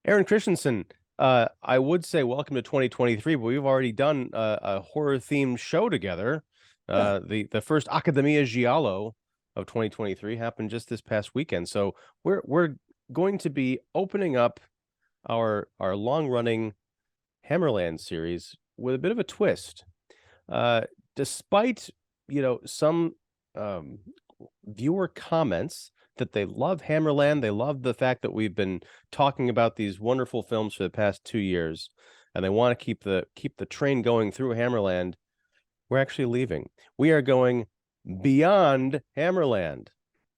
Aaron Christensen, I would say welcome to 2023, but we've already done a horror-themed show together. Yeah. The first Accademia Giallo of 2023 happened just this past weekend. So we're going to be opening up our long-running Hammerland series with a bit of a twist. Despite, some um, viewer comments that they love Hammerland, they love the fact that we've been talking about these wonderful films for the past 2 years, and they want to keep the train going through Hammerland. We're actually leaving. We are going beyond Hammerland.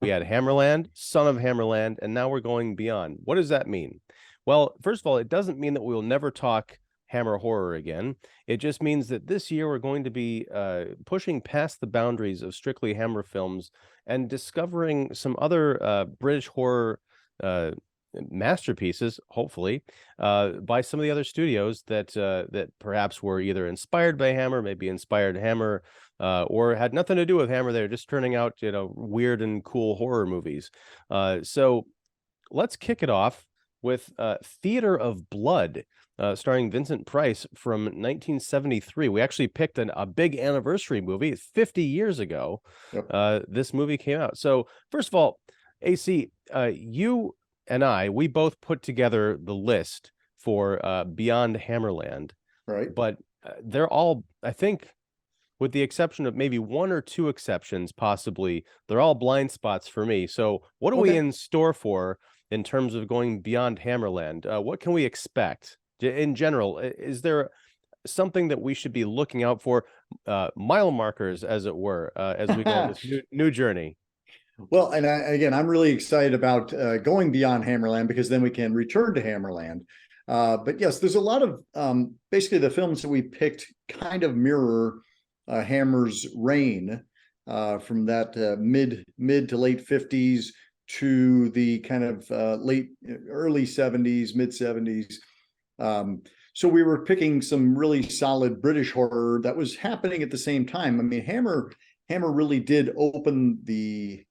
We had Hammerland, Son of Hammerland, and now we're going beyond. What does that mean? Well, first of all, it doesn't mean that we will never talk Hammer horror again. It just means that this year we're going to be pushing past the boundaries of strictly Hammer films and discovering some other British horror masterpieces, hopefully, by some of the other studios that perhaps were either inspired by Hammer, maybe inspired Hammer, or had nothing to do with Hammer. They're just turning out, weird and cool horror movies. So let's kick it off with Theater of Blood, starring Vincent Price from 1973. We actually picked a big anniversary movie 50 years ago. Yep. This movie came out. So first of all, AC, you and we both put together the list for Beyond Hammerland, Right. but they're all, I think, with the exception of maybe one or two exceptions, possibly, they're all blind spots for me. So what are we Okay. in store for in terms of going beyond Hammerland? What can we expect in general? Is there something that we should be looking out for, mile markers, as it were, as we go on this new journey? Well, and again, I'm really excited about going beyond Hammerland because then we can return to Hammerland. But yes, there's a lot of basically the films that we picked kind of mirror Hammer's reign from that mid to late 50s to the kind of early 70s, mid 70s. So we were picking some really solid British horror that was happening at the same time. I mean, Hammer really did open the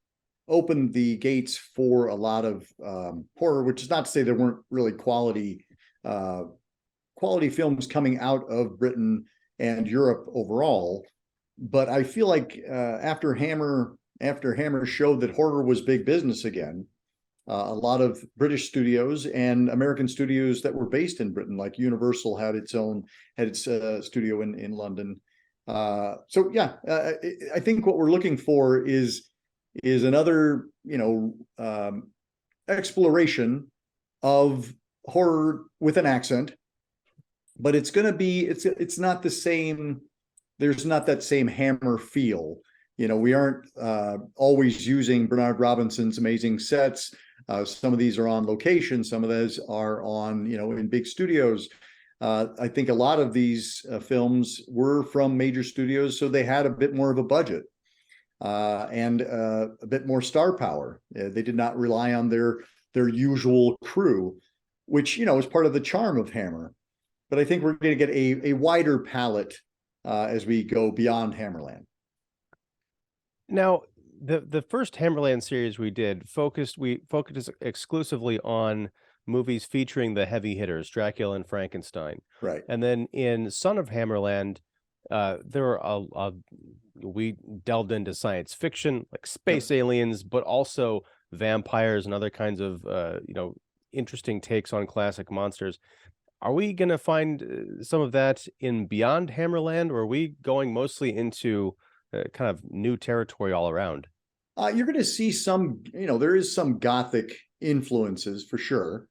gates for a lot of horror, which is not to say there weren't really quality films coming out of Britain and Europe overall. But I feel like after Hammer showed that horror was big business again, a lot of British studios and American studios that were based in Britain, like Universal, had its studio in London. So yeah, I think what we're looking for is another exploration of horror with an accent, but it's going to be it's not the same. There's not that same Hammer feel. We aren't always using Bernard Robinson's amazing sets. Some of these are on location. Some of those are on, in big studios. I think a lot of these films were from major studios, so they had a bit more of a budget and a bit more star power. They did not rely on their usual crew, which, is part of the charm of Hammer. But I think we're going to get a wider palette as we go beyond Hammerland. Now, the first Hammerland series we focused exclusively on movies featuring the heavy hitters, Dracula and Frankenstein. Right. And then in Son of Hammerland, we delved into science fiction, like space aliens, but also vampires and other kinds of interesting takes on classic monsters. Are we going to find some of that in Beyond Hammerland, or are we going mostly into kind of new territory all around? You're going to see some, there is some Gothic influences for sure.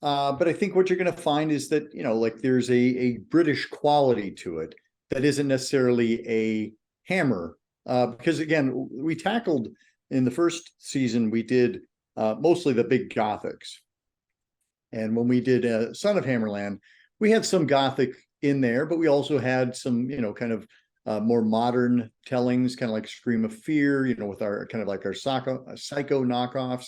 But I think what you're going to find is that, like there's a British quality to it that isn't necessarily a Hammer. Because again, we tackled in the first season, we did mostly the big Gothics. And when we did Son of Hammerland, we had some Gothic in there, but we also had some, kind of more modern tellings, kind of like Scream of Fear, with our kind of like our psycho knockoffs.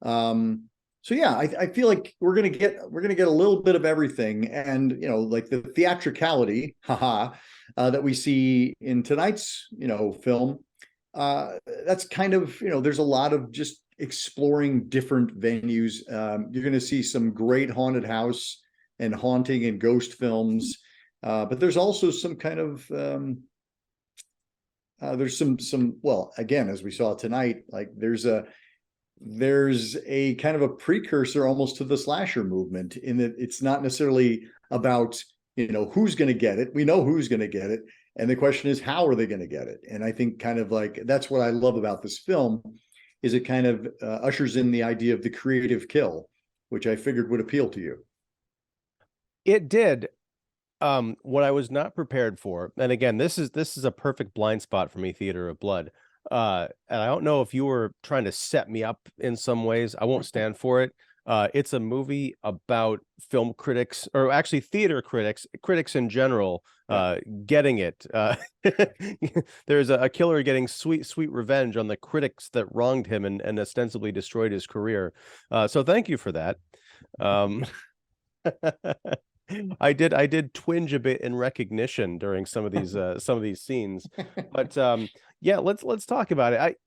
So yeah, I feel like we're gonna get a little bit of everything, and like the theatricality, that we see in tonight's film. That's kind of there's a lot of just exploring different venues. You're going to see some great haunted house and haunting and ghost films, but there's also some kind of there's some well, again, as we saw tonight, like there's a kind of a precursor almost to the slasher movement, in that it's not necessarily about, you know, who's going to get it. We know who's going to get it, and the question is, how are they going to get it? And I think kind of like that's what I love about this film, is it kind of ushers in the idea of the creative kill, which I figured would appeal to you. It did. What I was not prepared for, and again, this is a perfect blind spot for me, Theater of Blood. And I don't know if you were trying to set me up in some ways. I won't stand for it. It's a movie about film critics, or actually theater critics in general, getting it. There's a killer getting sweet revenge on the critics that wronged him and ostensibly destroyed his career. So thank you for that. I did twinge a bit in recognition during some of these scenes, but yeah, let's talk about it.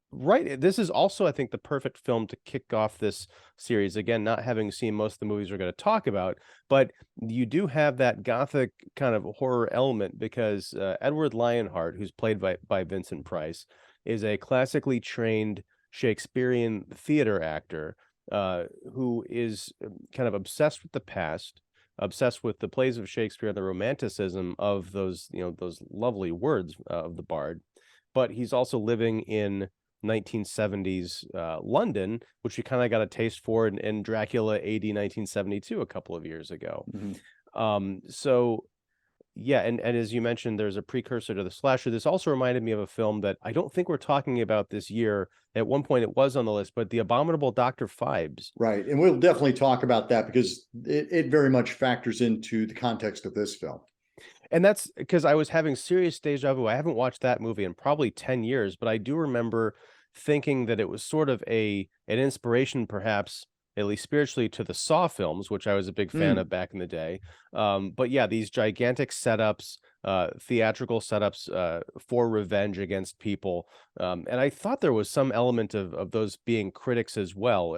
Right, this is also, I think, the perfect film to kick off this series. Again, not having seen most of the movies we're going to talk about, but you do have that gothic kind of horror element, because Edward Lionheart, who's played by Vincent Price, is a classically trained Shakespearean theater actor, who is kind of obsessed with the past, obsessed with the plays of Shakespeare and the romanticism of those, you know, those lovely words of the bard. But he's also living in 1970s London, which we kind of got a taste for in Dracula AD 1972 a couple of years ago. So yeah, and as you mentioned, there's a precursor to the slasher. This also reminded me of a film that I don't think we're talking about this year. At one point it was on the list, but The Abominable Dr. Phibes. Right. And we'll definitely talk about that, because it very much factors into the context of this film. And that's because I was having serious deja vu. I haven't watched that movie in probably 10 years, but I do remember thinking that it was sort of an inspiration, perhaps, at least spiritually, to the Saw films, which I was a big fan of back in the day. But yeah, these gigantic setups, theatrical setups for revenge against people. And I thought there was some element of those being critics as well.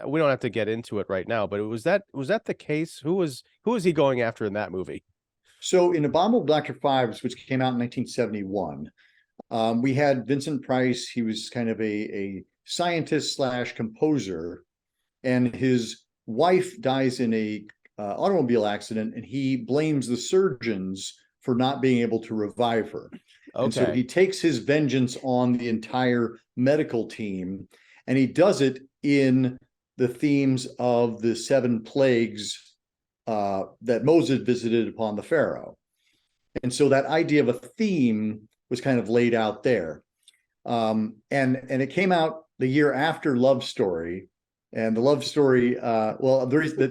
We don't have to get into it right now, but was that the case? Who was he going after in that movie? So in Abominable Dr. Phibes, which came out in 1971, we had Vincent Price. He was kind of a scientist slash composer, and his wife dies in a automobile accident, and he blames the surgeons for not being able to revive her. Okay. And so he takes his vengeance on the entire medical team, and he does it in the themes of the 7 plagues that Moses visited upon the Pharaoh. And so that idea of a theme was kind of laid out there. And it came out the year after Love Story. And the Love Story, well,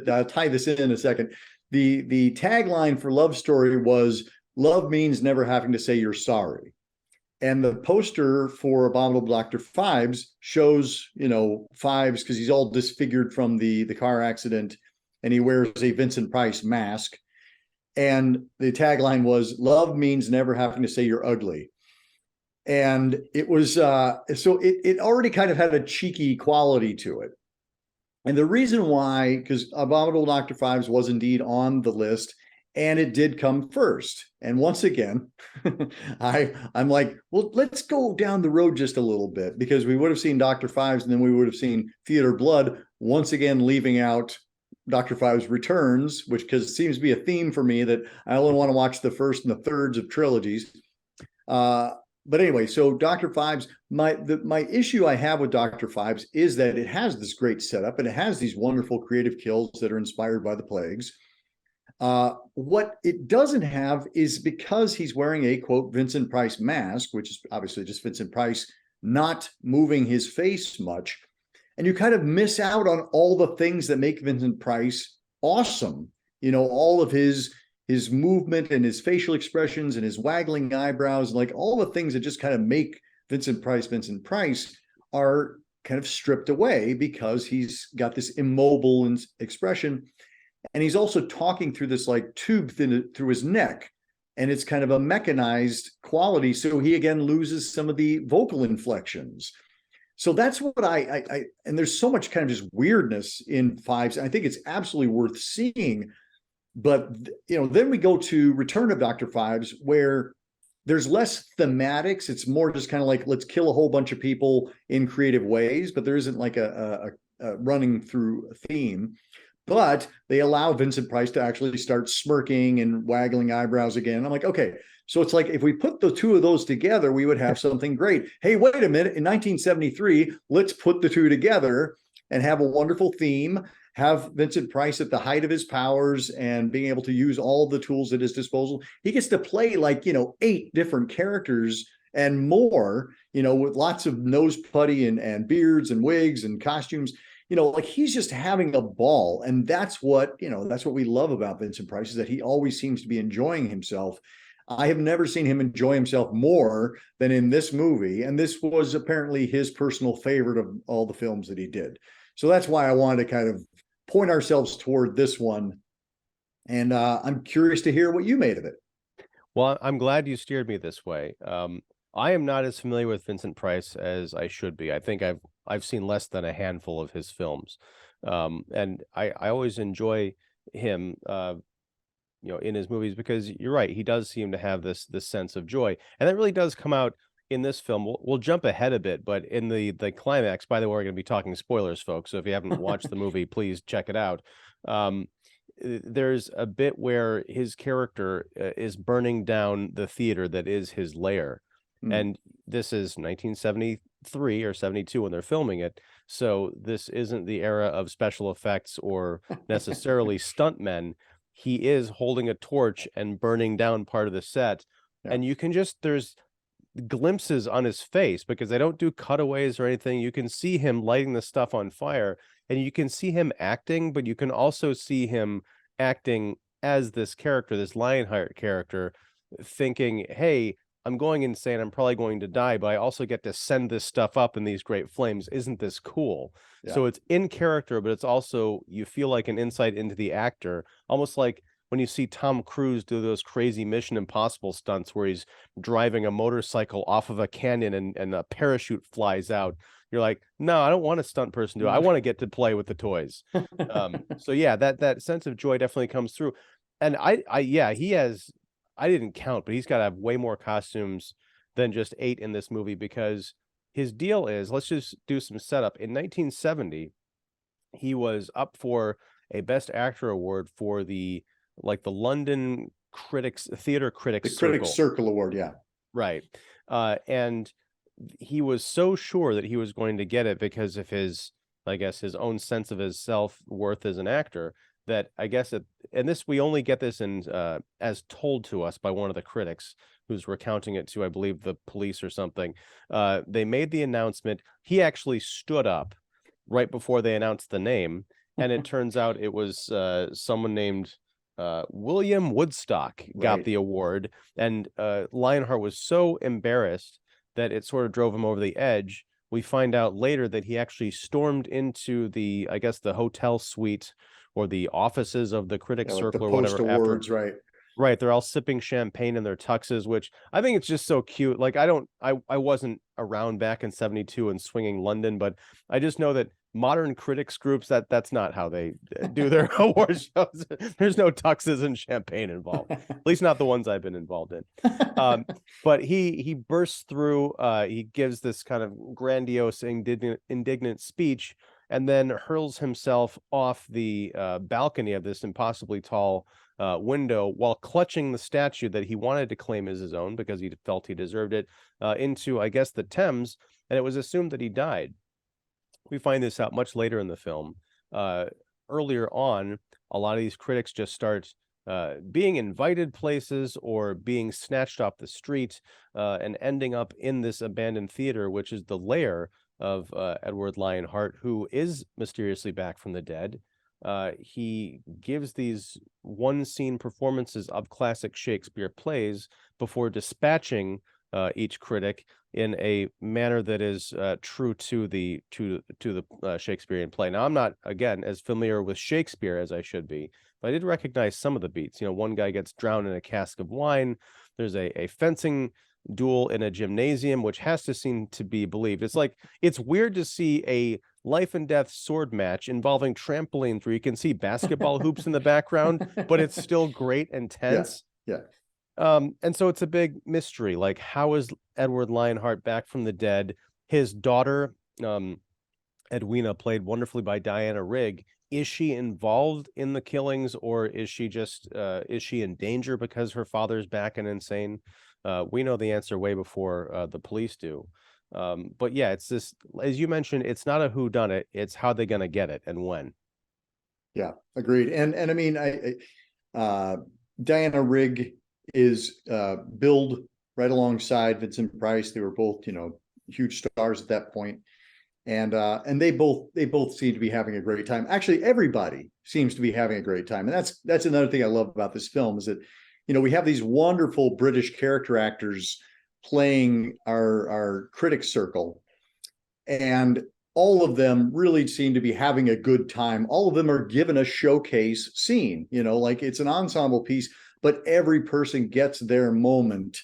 I'll tie this in a second. The tagline for Love Story was, "Love means never having to say you're sorry." And the poster for Abominable Dr. Phibes shows, you know, Phibes, because he's all disfigured from the car accident, and he wears a Vincent Price mask. And the tagline was, "Love means never having to say you're ugly." And it was, so it already kind of had a cheeky quality to it. And the reason why, because Abominable Dr. Phibes was indeed on the list, and it did come first. And once again, I'm like, well, let's go down the road just a little bit, because we would have seen Dr. Phibes, and then we would have seen Theater of Blood, once again leaving out Dr. Phibes Returns, which, because it seems to be a theme for me that I only want to watch the first and the thirds of trilogies. But anyway, so Dr. Phibes, my issue I have with Dr. Phibes is that it has this great setup, and it has these wonderful creative kills that are inspired by the plagues. What it doesn't have is, because he's wearing a, quote, Vincent Price mask, which is obviously just Vincent Price not moving his face much, and you kind of miss out on all the things that make Vincent Price awesome. You know, all of his movement and his facial expressions and his waggling eyebrows, like all the things that just kind of make Vincent Price are kind of stripped away, because he's got this immobile expression. And he's also talking through this like tube through his neck, and it's kind of a mechanized quality. So he again loses some of the vocal inflections. So that's what and there's so much kind of just weirdness in Phibes. I think it's absolutely worth seeing. But then we go to Return of Dr. Phibes, where there's less thematics. It's more just kind of like, let's kill a whole bunch of people in creative ways, but there isn't like a running through theme. But they allow Vincent Price to actually start smirking and waggling eyebrows again. I'm like, okay, so it's like if we put the two of those together, we would have something great. Hey, wait a minute. In 1973, let's put the two together and have a wonderful theme. Have Vincent Price at the height of his powers and being able to use all of the tools at his disposal. He gets to play like, 8 different characters and more, with lots of nose putty and beards and wigs and costumes. Like he's just having a ball. And that's what we love about Vincent Price, is that he always seems to be enjoying himself. I have never seen him enjoy himself more than in this movie. And this was apparently his personal favorite of all the films that he did. So that's why I wanted to kind of point ourselves toward this one. And I'm curious to hear what you made of it. Well, I'm glad you steered me this way. I am not as familiar with Vincent Price as I should be. I think I've seen less than a handful of his films, and I always enjoy him, in his movies, because you're right, he does seem to have this sense of joy, and that really does come out in this film. We'll jump ahead a bit, but in the climax. By the way, we're going to be talking spoilers, folks. So if you haven't watched the movie, please check it out. There's a bit where his character is burning down the theater that is his lair. And this is 1973 or 72 when they're filming it. So this isn't the era of special effects or necessarily stuntmen. He is holding a torch and burning down part of the set. Yeah. And you can there's glimpses on his face, because they don't do cutaways or anything. You can see him lighting the stuff on fire, and you can see him acting, but you can also see him acting as this character, this Lionheart character, thinking, hey, I'm going insane. I'm probably going to die, but I also get to send this stuff up in these great flames. Isn't this cool? Yeah. So it's in character, but it's also, you feel like an insight into the actor, almost like when you see Tom Cruise do those crazy Mission Impossible stunts where he's driving a motorcycle off of a canyon and a parachute flies out. You're like, no, I don't want a stunt person to do it. I want to get to play with the toys. So yeah, that sense of joy definitely comes through. And he has, I didn't count, but he's got to have way more costumes than just 8 in this movie, because his deal is, let's just do some setup. In 1970, he was up for a Best Actor award for the London Theater Critics Circle. Critics Circle Award, yeah. Right. And he was so sure that he was going to get it because of his, I guess, his own sense of his self-worth as an actor, that I guess and this, we only get this in as told to us by one of the critics who's recounting it to, I believe, the police or something. They made the announcement. He actually stood up right before they announced the name, and it turns out it was someone named William Woodstock got the award, and Lionheart was so embarrassed that it sort of drove him over the edge. We find out later that he actually stormed into the, I guess, the hotel suite or the offices of the Critics Circle or whatever. Awards, right? Right, they're all sipping champagne in their tuxes, which I think it's just so cute. Like, I wasn't around back in 72 and swinging London, but I just know that modern critics groups, that's not how they do their award shows. There's no tuxes and champagne involved, at least not the ones I've been involved in. But he bursts through, he gives this kind of grandiose, indignant speech, and then hurls himself off the balcony of this impossibly tall window, while clutching the statue that he wanted to claim as his own because he felt he deserved it, into, I guess, the Thames, and it was assumed that he died. We find this out much later in the film. Earlier on, a lot of these critics just start being invited places or being snatched off the street and ending up in this abandoned theater, which is the lair of Edward Lionheart, who is mysteriously back from the dead. He gives these one-scene performances of classic Shakespeare plays before dispatching each critic in a manner that is true to the Shakespearean play. Now, I'm not, again, as familiar with Shakespeare as I should be, but I did recognize some of the beats. One guy gets drowned in a cask of wine. There's a fencing duel in a gymnasium, which has to seem to be believed. It's like, it's weird to see a life and death sword match involving trampolines where you can see basketball hoops in the background, but it's still great and Yeah, tense. yeah. And so it's a big mystery. Like, how is Edward Lionheart back from the dead? His daughter, Edwina, played wonderfully by Diana Rigg. Is she involved in the killings, or is she just is she in danger because her father's back and insane? We know the answer way before the police do. But yeah, it's this, as you mentioned, it's not a who done it, it's how they gonna get it and when. Yeah, agreed. And I mean, Diana Rigg is billed right alongside Vincent Price. They were both, huge stars at that point. And they both seem to be having a great time. Actually, everybody seems to be having a great time. And that's another thing I love about this film, is that, we have these wonderful British character actors playing our critic circle, and all of them really seem to be having a good time. All of them are given a showcase scene, like it's an ensemble piece, but every person gets their moment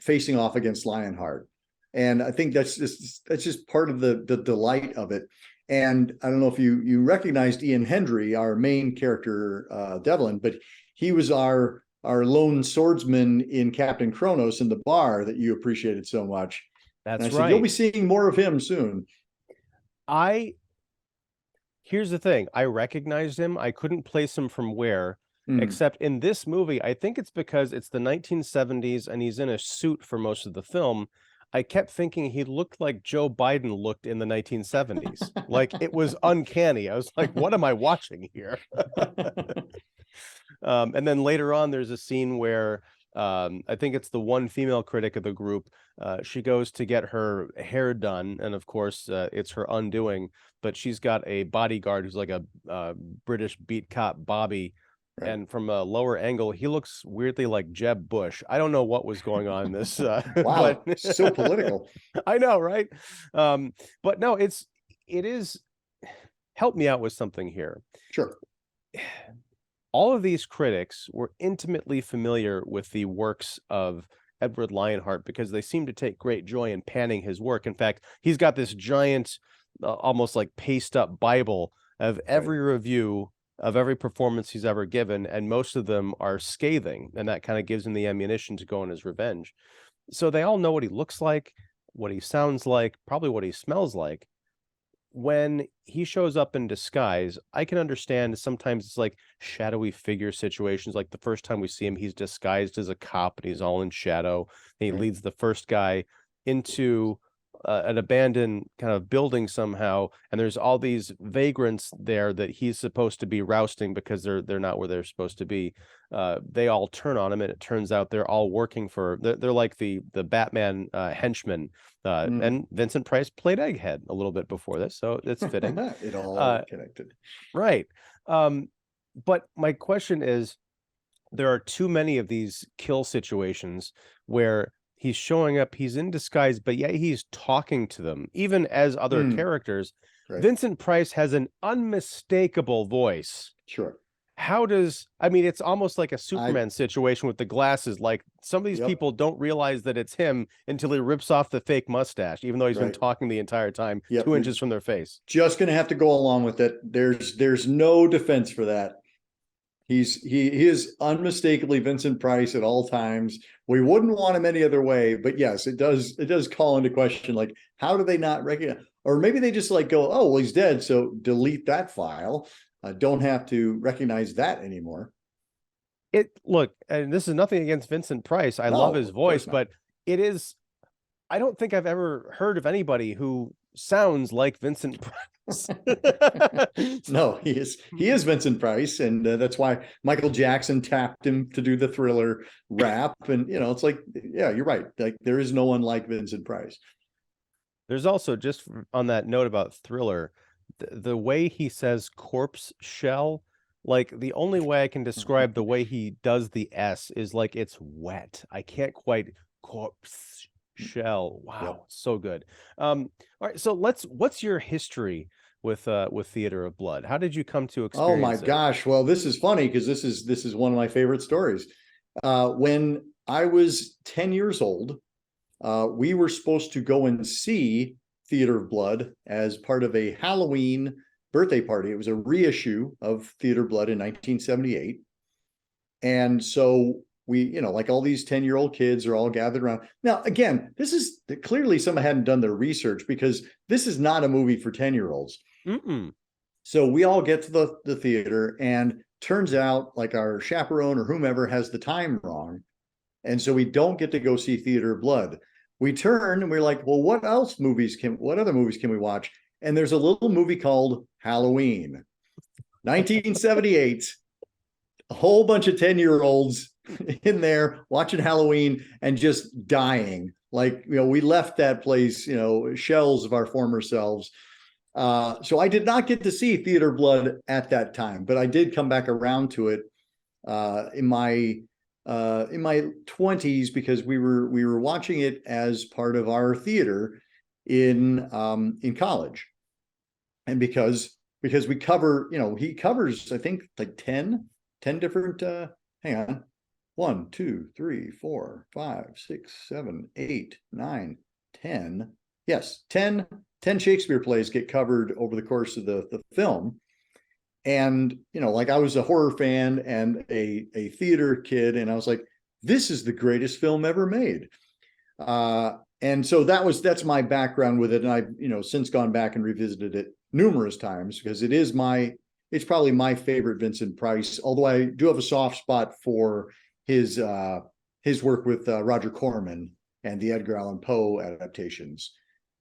facing off against Lionheart. And I think that's just part of the delight of it. And I don't know if you recognized Ian Hendry, our main character, Devlin, but he was our lone swordsman in Captain Kronos in the bar that you appreciated so much. And I That's said, you'll be right. seeing more of him soon. Here's the thing. I recognized him. I couldn't place him from where, except in this movie. I think it's because it's the 1970s and he's in a suit for most of the film. I kept thinking he looked like Joe Biden looked in the 1970s. Like, it was uncanny. I was like, what am I watching here? And then later on, there's a scene where I think it's the one female critic of the group. She goes to get her hair done, and of course, it's her undoing. But she's got a bodyguard who's like a British beat cop, Bobby. Right. And from a lower angle, he looks weirdly like Jeb Bush. I don't know what was going on in this, Wow, but so political. I know, right? But no, it is. Help me out with something here. Sure. All of these critics were intimately familiar with the works of Edward Lionheart because they seem to take great joy in panning his work. In fact, he's got this giant, almost like paste up Bible of every review of every performance he's ever given, and most of them are scathing, and that kind of gives him the ammunition to go on his revenge. So they all know what he looks like, what he sounds like, probably what he smells like. When he shows up in disguise, I can understand sometimes it's like shadowy figure situations. Like the first time we see him, he's disguised as a cop and he's all in shadow. And he leads the first guy into an abandoned kind of building somehow, and there's all these vagrants there that he's supposed to be rousting because they're not where they're supposed to be. They all turn on him, and it turns out they're all working for. They're like the Batman henchmen. And Vincent Price played Egghead a little bit before this, so it's fitting. It all connected. Right. But my question is, there are too many of these kill situations where he's showing up, he's in disguise, but yet he's talking to them, even as other characters. Right. Vincent Price has an unmistakable voice. Sure. I mean, it's almost like a Superman situation with the glasses. Like, some of these people don't realize that it's him until he rips off the fake mustache, even though he's been talking the entire time, 2 inches from their face. Just going to have to go along with it. There's no defense for that. He is unmistakably Vincent Price at all times. We wouldn't want him any other way, but yes, it does call into question, like, how do they not recognize? Or maybe they just like go, oh, well, he's dead, so delete that file. Don't have to recognize that anymore. Look, and this is nothing against Vincent Price. I love his voice, but it is. I don't think I've ever heard of anybody who sounds like Vincent Price. No, he is Vincent Price, and that's why Michael Jackson tapped him to do the Thriller rap. And it's like, yeah, you're right. Like, there is no one like Vincent Price. There's also, just on that note about Thriller, the way he says corpse shell, like, the only way I can describe the way he does the S is like it's wet. I can't quite corpse shell. Wow, so good. All right, so what's your history with Theater of Blood? How did you come to experience Oh my gosh. Well, this is funny because this is one of my favorite stories. When I was 10 years old. We were supposed to go and see Theater of Blood as part of a Halloween birthday party. It was a reissue of Theater of Blood in 1978. And so we, like all these 10-year-old kids are all gathered around. Now, again, this is clearly someone hadn't done their research, because this is not a movie for 10-year-olds. So we all get to the theater, and turns out like our chaperone or whomever has the time wrong. And so we don't get to go see Theater of Blood. We turn and we're like, well, what other movies can we watch? And there's a little movie called Halloween, 1978. A whole bunch of 10-year-olds in there watching Halloween and just dying. Like, we left that place, shells of our former selves. So I did not get to see Theater of Blood at that time, but I did come back around to it in my 20s, because we were watching it as part of our theater in college. And because we cover, he covers, I think, like 10 different, hang on, 1, 2, 3, 4, 5, 6, 7, 8, 9, 10. Yes, 10 Shakespeare plays get covered over the course of the film. And, like, I was a horror fan and a theater kid, and I was like, this is the greatest film ever made. And so that's my background with it. And I've, since gone back and revisited it numerous times, because it's probably my favorite Vincent Price, although I do have a soft spot for his work with Roger Corman and the Edgar Allan Poe adaptations,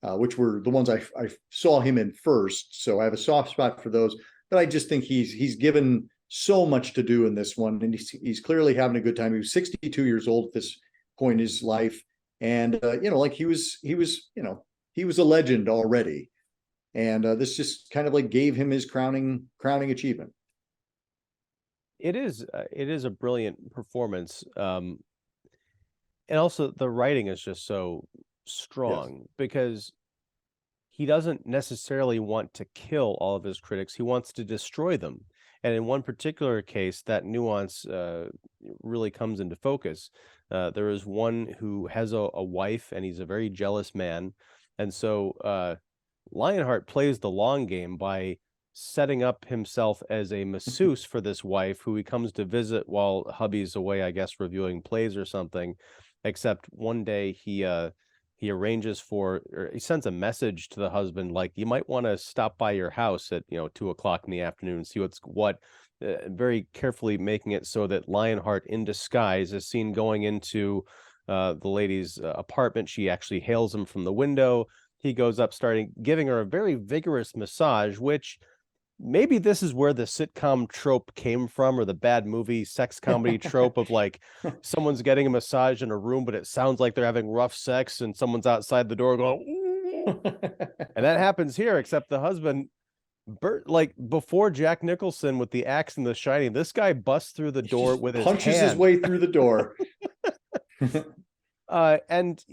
which were the ones I saw him in first. So I have a soft spot for those. But I just think he's given so much to do in this one, and he's clearly having a good time. He was 62 years old at this point in his life, and like he was a legend already, and this just kind of like gave him his crowning achievement. It is a brilliant performance, and also the writing is just so strong. Yes. Because he doesn't necessarily want to kill all of his critics. He wants to destroy them. And in one particular case, that nuance really comes into focus. There is one who has a wife, and he's a very jealous man. And so Lionheart plays the long game by setting up himself as a masseuse for this wife, who he comes to visit while hubby's away, I guess, reviewing plays or something. Except one day he arranges for, or he sends a message to the husband, like, you might want to stop by your house at 2:00 in the afternoon and see what, very carefully making it so that Lionheart in disguise is seen going into the lady's apartment. She actually hails him from the window. He goes up, starting giving her a very vigorous massage, which maybe this is where the sitcom trope came from, or the bad movie sex comedy trope of like someone's getting a massage in a room, but it sounds like they're having rough sex and someone's outside the door going, ooh. And that happens here, except the husband, like before Jack Nicholson with the axe in The Shining, this guy busts through the door with his hand. Punches his way through the door. And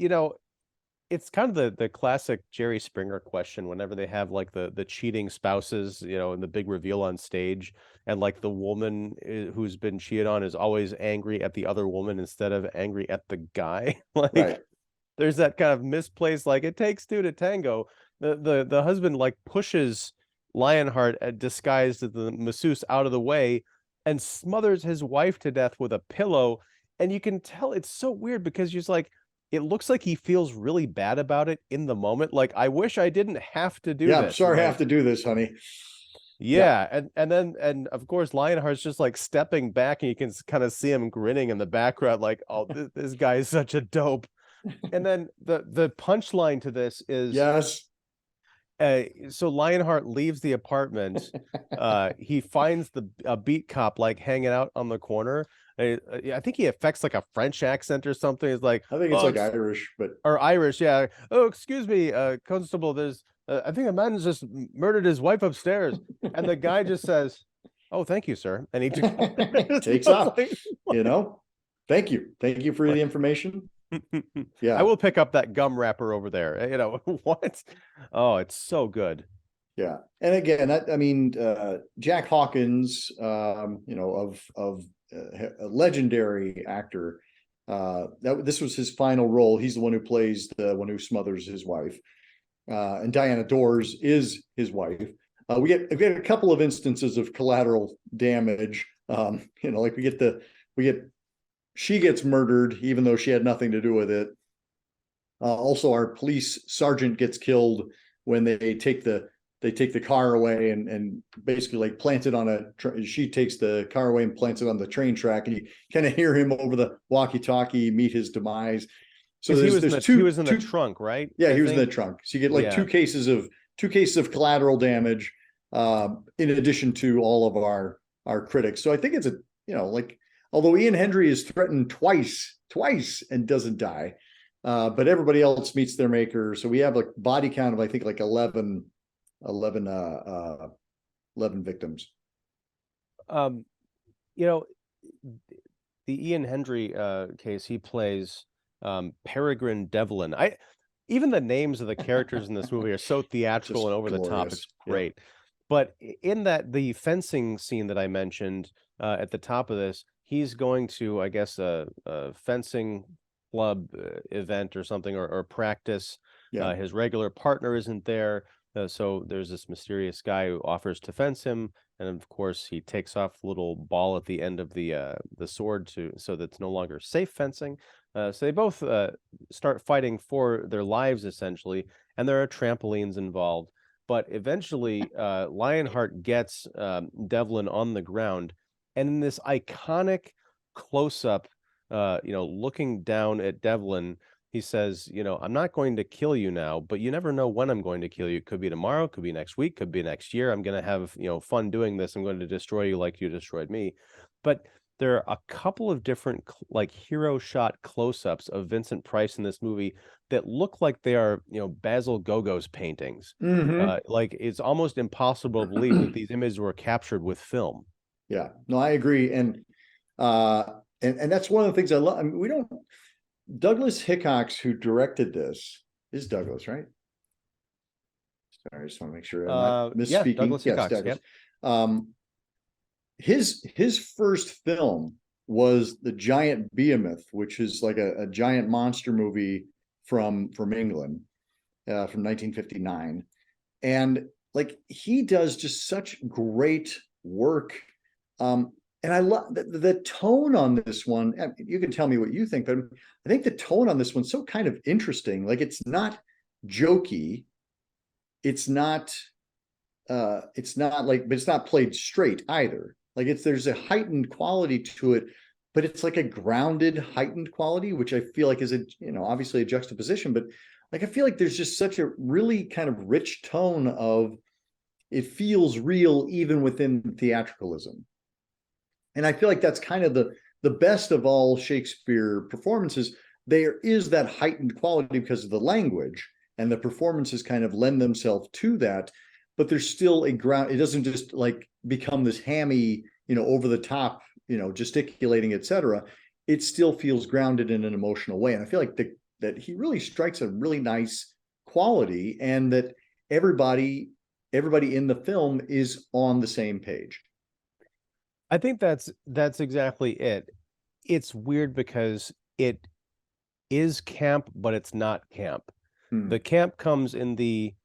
it's kind of the classic Jerry Springer question whenever they have like the cheating spouses, and the big reveal on stage, and like the woman who's been cheated on is always angry at the other woman instead of angry at the guy. Like, right. There's that kind of misplaced, like, it takes two to tango. The husband like pushes Lionheart disguised as the masseuse out of the way and smothers his wife to death with a pillow. And you can tell it's so weird, because you're just like, it looks like he feels really bad about it in the moment. Like, I wish I didn't have to do this. Yeah, I'm sorry I have to do this, honey. Yeah. And of course, Lionheart's just like stepping back, and you can kind of see him grinning in the background, like, oh, this guy is such a dope. And then the punchline to this is, yes. So Lionheart leaves the apartment. He finds a beat cop like hanging out on the corner. I think he affects like a French accent or something. It's like, I think it's like Irish, or Irish, yeah. Oh, excuse me, constable. There's, I think a man just murdered his wife upstairs, and the guy just says, "Oh, thank you, sir," and he takes off. Like, thank you for the information. Yeah, I will pick up that gum wrapper over there. What? Oh, it's so good. Yeah, and again, I mean, Jack Hawkins, of a legendary actor, This was his final role. He's the one who plays the one who smothers his wife, and Diana Dors is his wife. We get a couple of instances of collateral damage. Like we get she gets murdered even though she had nothing to do with it. Also, our police sergeant gets killed when they take the car away and basically like plant it on she takes the car away and plants it on the train track, and you kind of hear him over the walkie-talkie meet his demise. So Because he was in the two trunk, right? yeah, he was in the trunk. So you get like Yeah. two cases of collateral damage, in addition to all of our critics. So I think it's although Ian Hendry is threatened twice and doesn't die, but everybody else meets their maker. So we have like body count of I think like 11 victims. You know, the Ian Hendry case, he plays Peregrine Devlin. Even the names of the characters in this movie are so theatrical and over the top. It's great. Yeah. But in the fencing scene that I mentioned at the top of this, he's going to, I guess, a fencing club event or something, or practice. Yeah. His regular partner isn't there. So there's this mysterious guy who offers to fence him. And of course, he takes off the little ball at the end of the sword so that it's no longer safe fencing. So they both start fighting for their lives, essentially, and there are trampolines involved. But eventually, Lionheart gets Devlin on the ground, and in this iconic close-up, looking down at Devlin, he says, I'm not going to kill you now, but you never know when I'm going to kill you. It could be tomorrow, could be next week, could be next year. I'm going to have, fun doing this. I'm going to destroy you like you destroyed me. But there are a couple of different like hero shot close-ups of Vincent Price in this movie that look like they are, Basil Gogos paintings. Mm-hmm. Like it's almost impossible to believe that these images were captured with film. Yeah, no, I agree. And that's one of the things I love. I mean, Douglas Hickox, who directed this, is Douglas, right? Sorry, I just want to make sure I'm not misspeaking. Yeah, Douglas Hickox. Yes, Douglas. Yep. His first film was The Giant Behemoth, which is like a giant monster movie from England, from 1959. And like he does just such great work. And I love the tone on this one. You can tell me what you think, but I think the tone on this one's so kind of interesting. Like it's not jokey. It's not but it's not played straight either. Like there's a heightened quality to it, but it's like a grounded, heightened quality, which I feel like is obviously a juxtaposition, but like I feel like there's just such a really kind of rich tone of it feels real even within theatricalism. And I feel like that's kind of the best of all Shakespeare performances. There is that heightened quality because of the language, and the performances kind of lend themselves to that, but there's still a ground. It doesn't just like become this hammy, over the top, gesticulating, etc. It still feels grounded in an emotional way. And I feel like that he really strikes a really nice quality, and that everybody in the film is on the same page. I think that's exactly it. It's weird because it is camp, but it's not camp. The camp comes in the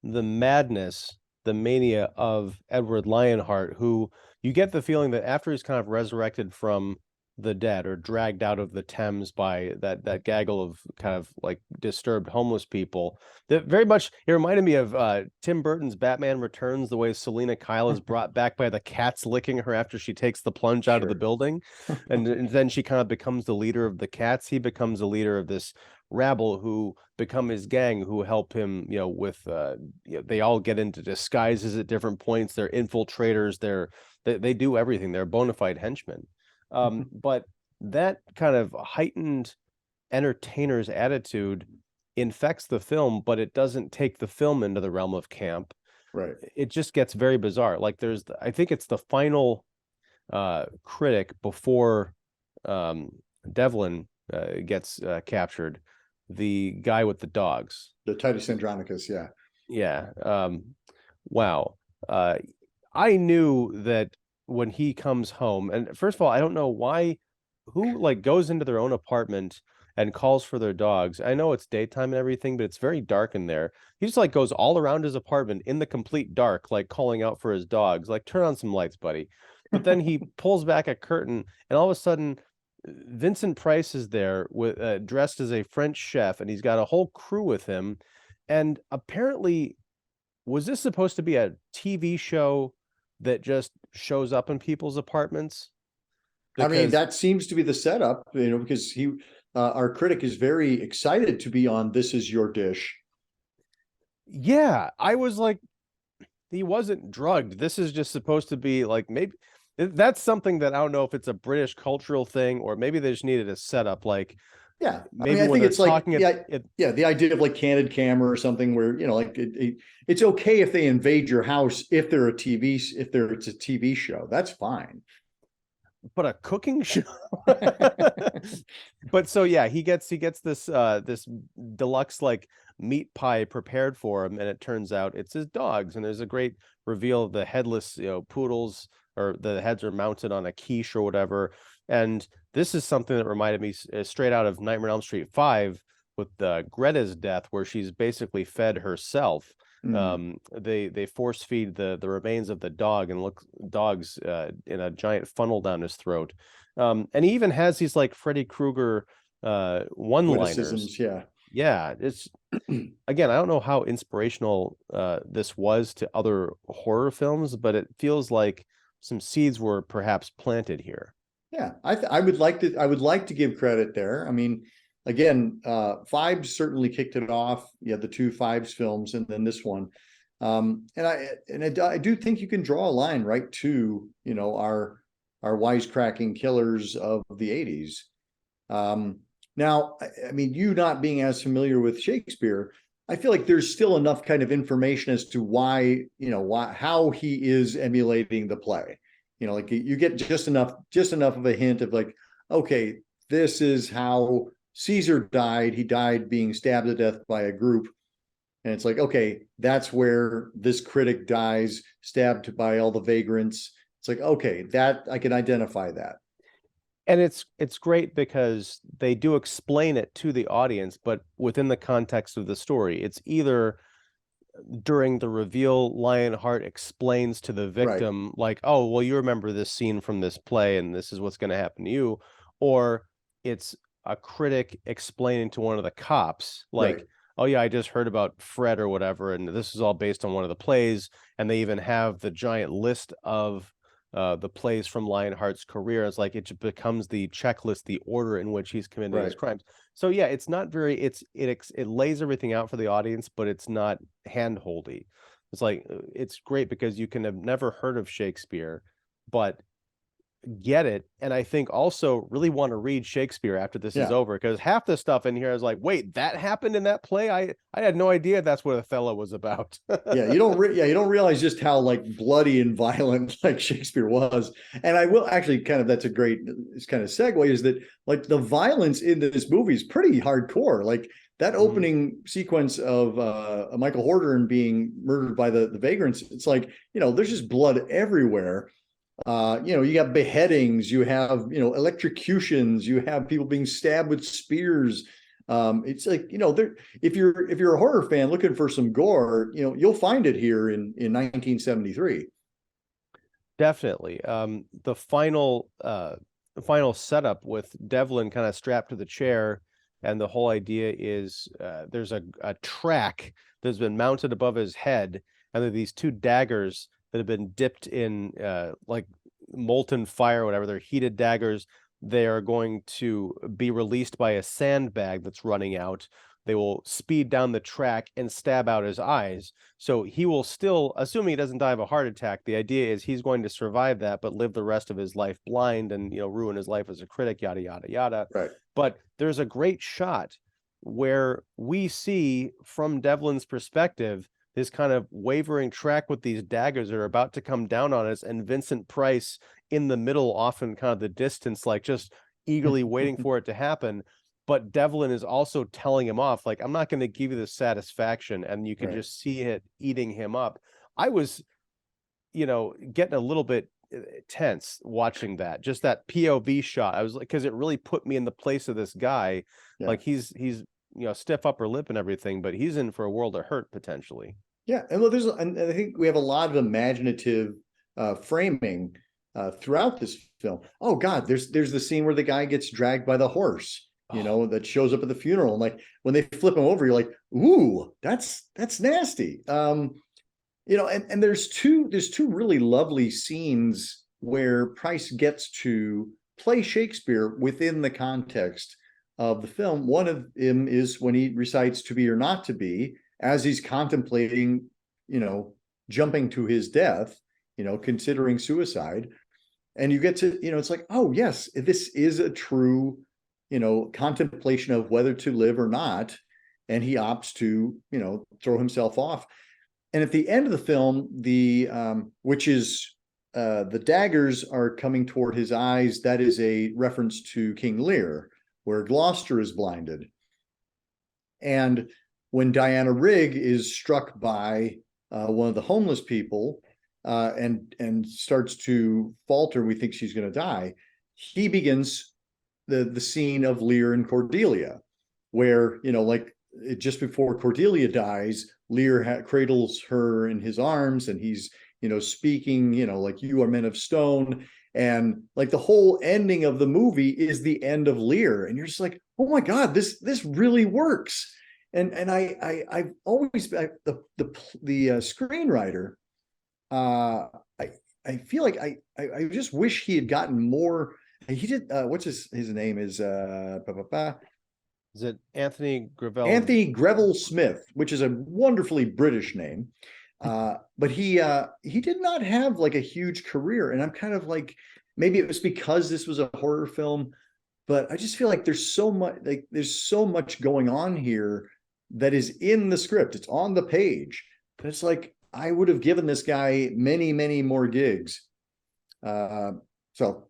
madness, the mania of Edward Lionheart, who you get the feeling that after he's kind of resurrected from the dead or dragged out of the Thames by that gaggle of kind of like disturbed homeless people, that very much it reminded me of Tim Burton's Batman Returns, the way Selena Kyle is brought back by the cats licking her after she takes the plunge out of the building, and then she kind of becomes the leader of the cats. He becomes the leader of this rabble who become his gang, who help him, with they all get into disguises at different points. They're infiltrators. They do everything. They're bona fide henchmen. But that kind of heightened entertainer's attitude infects the film, but it doesn't take the film into the realm of camp. Right. It just gets very bizarre. Like I think it's the final critic before Devlin gets captured, the guy with the dogs. The Titus Andronicus, yeah. Yeah. Wow. I knew that when he comes home, and first of all, I don't know why who like goes into their own apartment and calls for their dogs. I know it's daytime and everything, but it's very dark in there. He just like goes all around his apartment in the complete dark, like calling out for his dogs, like turn on some lights, buddy. But then he pulls back a curtain, and all of a sudden, Vincent Price is there with dressed as a French chef, and he's got a whole crew with him. And apparently, was this supposed to be a TV show that just shows up in people's apartments? I mean, Because that seems to be the setup, because our critic is very excited to be on This Is Your Dish. yeah, I was like, he wasn't drugged. This is just supposed to be like maybe that's something that I don't know if it's a British cultural thing or maybe they just needed a setup. Like Yeah, I mean, maybe I when think they're it's like, talking yeah, at yeah, the idea of like candid camera or something where, like it's okay if they invade your house if it's a TV show, that's fine. but a cooking show. But so yeah, he gets this this deluxe like meat pie prepared for him, and it turns out it's his dogs, and there's a great reveal of the headless, poodles, or the heads are mounted on a quiche or whatever. And this is something that reminded me straight out of Nightmare on Elm Street 5 with Greta's death, where she's basically fed herself. Mm. They force feed the remains of the dog and look dogs in a giant funnel down his throat. And he even has these like Freddy Krueger one-liners. Witticisms, yeah. Yeah, it's again, I don't know how inspirational this was to other horror films, but it feels like some seeds were perhaps planted here. Yeah, I would like to give credit there. I mean, again, Phibes certainly kicked it off. You had the two Phibes films and then this one. And I do think you can draw a line right to, our wisecracking killers of the 80s. Now, I mean, you not being as familiar with Shakespeare, I feel like there's still enough kind of information as to how he is emulating the play. Like you get just enough of a hint of like, okay, this is how Caesar died. He died being stabbed to death by a group. And it's like, okay, that's where this critic dies, stabbed by all the vagrants. It's like, okay, that I can identify that. And it's great because they do explain it to the audience, but within the context of the story. It's either during the reveal, Lionheart explains to the Right, victim, like, oh, well, you remember this scene from this play, and this is what's going to happen to you. Or it's a critic explaining to one of the cops, right, like, oh, yeah, I just heard about Fred or whatever, and this is all based on one of the plays. And they even have the giant list of the plays from Lionheart's career. It's like it becomes the checklist, the order in which he's committed his right. crimes. So yeah, it's not very it lays everything out for the audience, but it's not handholdy. It's like it's great because you can have never heard of Shakespeare, but get it. And I think also really want to read Shakespeare after this is Yeah. over because half the stuff in here is like, wait, that happened in that play? I had no idea that's what Othello was about. Yeah, you don't realize just how like bloody and violent like Shakespeare was. And I will actually kind of that's a great kind of segue is that like the violence in this movie is pretty hardcore. Like that Mhm. opening sequence of Michael Horton being murdered by the vagrants, it's like, there's just blood everywhere. You have beheadings, you have, electrocutions, you have people being stabbed with spears. It's like, there, if you're a horror fan looking for some gore, you'll find it here in 1973. Definitely. The final setup with Devlin kind of strapped to the chair, and the whole idea is there's a track that's been mounted above his head, and there are these two daggers that have been dipped in like molten fire, or whatever. They're heated daggers. They are going to be released by a sandbag that's running out. They will speed down the track and stab out his eyes. So he will still, assuming he doesn't die of a heart attack, the idea is he's going to survive that, but live the rest of his life blind and, ruin his life as a critic, yada, yada, yada. Right. But there's a great shot where we see from Devlin's perspective this kind of wavering track with these daggers that are about to come down on us, and Vincent Price in the middle, often kind of the distance, like just eagerly waiting for it to happen. But Devlin is also telling him off, like, I'm not going to give you the satisfaction. And you can Right. just see it eating him up. I was, getting a little bit tense watching that, just that POV shot. I was like, because it really put me in the place of this guy. Yeah. Like he's stiff upper lip and everything, but he's in for a world of hurt potentially. Yeah, and well, and I think we have a lot of imaginative framing throughout this film. Oh God, there's the scene where the guy gets dragged by the horse, that shows up at the funeral, and like when they flip him over, you're like, ooh, that's nasty. And there's two really lovely scenes where Price gets to play Shakespeare within the context of the film. One of them is when he recites "To Be or Not to Be," as he's contemplating, jumping to his death, considering suicide. And you get to, it's like, oh yes, this is a true, contemplation of whether to live or not. And he opts to, throw himself off. And at the end of the film, which is the daggers are coming toward his eyes. That is a reference to King Lear, where Gloucester is blinded. And when Diana Rigg is struck by one of the homeless people and starts to falter, we think she's going to die. He begins the scene of Lear and Cordelia, where just before Cordelia dies, Lear cradles her in his arms, and he's speaking, like, "You are men of stone." And like the whole ending of the movie is the end of Lear, and you're just like, oh my God, this really works. And I've always the screenwriter. I feel like I just wish he had gotten more. He did. What's his name is Is it Anthony Gravel? Anthony Greville Smith, which is a wonderfully British name. But he did not have like a huge career, and I'm kind of like, maybe it was because this was a horror film, but I just feel like there's so much going on here that is in the script. It's on the page, but it's like I would have given this guy many more gigs. So